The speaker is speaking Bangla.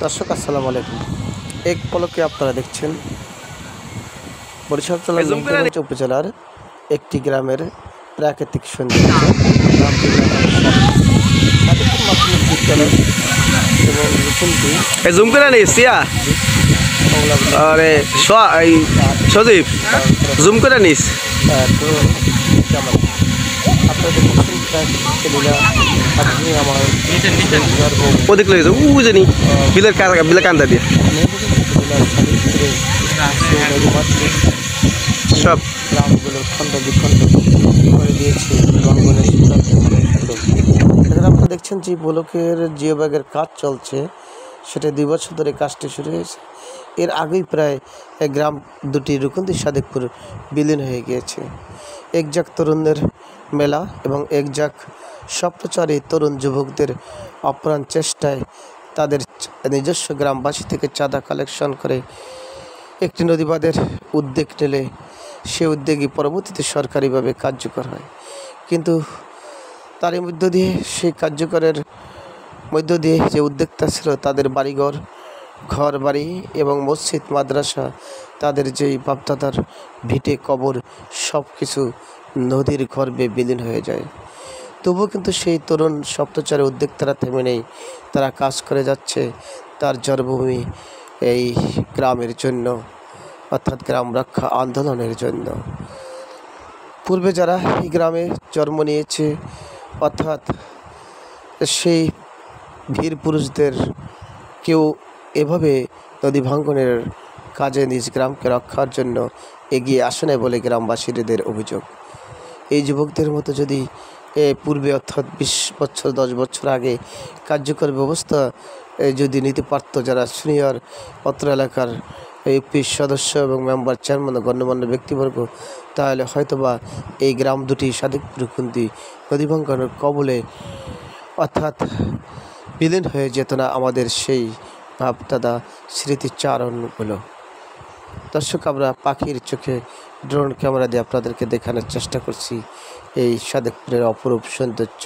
দর্শক আসসালামু আলাইকুম। এক পলকে আপনারা দেখছেন বরিশাল জেলার মেহেরগঞ্জ উপজেলার একটি গ্রামের প্রাকৃতিক সৌন্দর্য। সাদিকুর মাধ্যমিক বিদ্যালয় এবং রুকুনটি জুম করে নিস আরে সজীব জুম করে নিস ওদিক লয়ে যাও উ জানি বিলের কান্দা দিয়ে সব গ্রামগুলোর খণ্ড বিখণ্ড করে দিয়েছে রঙ্গনের এখানে আপনারা দেখছেন যে ব্লকের জিও ব্যাগের কাজ চলছে, সেটা 2 বছর ধরে কাজটি শুরু হয়েছে। এর আগেই প্রায় গ্রাম দুটি রুকুনদি সাদেকপুর বিলীন হয়ে গিয়েছে। একজাক তরুণদের মেলা এবং একজাক স্বপ্নচারী তরুণ যুবকদের আপ্রাণ চেষ্টায় তাদের নিজস্ব গ্রামবাসী থেকে চাঁদা কালেকশন করে একটি নদীবাঁধের উদ্যোগ নিলে সে উদ্যোগই পরবর্তীতে সরকারিভাবে কার্যকর হয়। কিন্তু তারই মধ্য দিয়ে সেই কার্যকরের মধ্য দিয়ে যে উদ্যোক্তা ছিল তাদের বাড়িঘর, ঘর বাড়ি এবং মসজিদ মাদ্রাসা, তাদের যেই বাপদাদার ভিটে কবর সব কিছু নদীর গর্ভে বিলীন হয়ে যায়। তবুও কিন্তু সেই তরুণ স্বপ্নচারী উদ্যোক্তারা থেমে নেই, তারা কাজ করে যাচ্ছে তার জন্মভূমি এই গ্রামের জন্য, অর্থাৎ গ্রাম রক্ষা আন্দোলনের জন্য। পূর্বে যারা এই গ্রামে জন্ম নিয়েছে, অর্থাৎ সেই বীর পুরুষদের কেউ এভাবে নদী ভাঙ্গনের কাজে নিজ গ্রামকে রক্ষার জন্য এগিয়ে আসে না বলে গ্রামবাসীদের অভিযোগ। এই যুবকদের মতো যদি পূর্বে অর্থাৎ 20 বছর 10 বছর আগে কার্যকর ব্যবস্থা যদি নিতে পারত যারা সিনিয়র অত্র এলাকার ইউপি সদস্য এবং মেম্বার, চেয়ারম্যান, গণ্যমান্য ব্যক্তিবর্গ, তাহলে হয়তোবা এই গ্রাম দুটি সাদেকপুর রুকুনদি নদী ভাঙ্গনের কবলে অর্থাৎ বিলীন হয়ে যেত না আমাদের সেই বাপদাদা স্মৃতিচারণগুলো। দর্শক, আমরা পাখির চোখে ড্রোন ক্যামেরা দিয়ে আপনাদেরকে দেখানোর চেষ্টা করছি এই সাদেকপুরের অপরূপ সৌন্দর্য।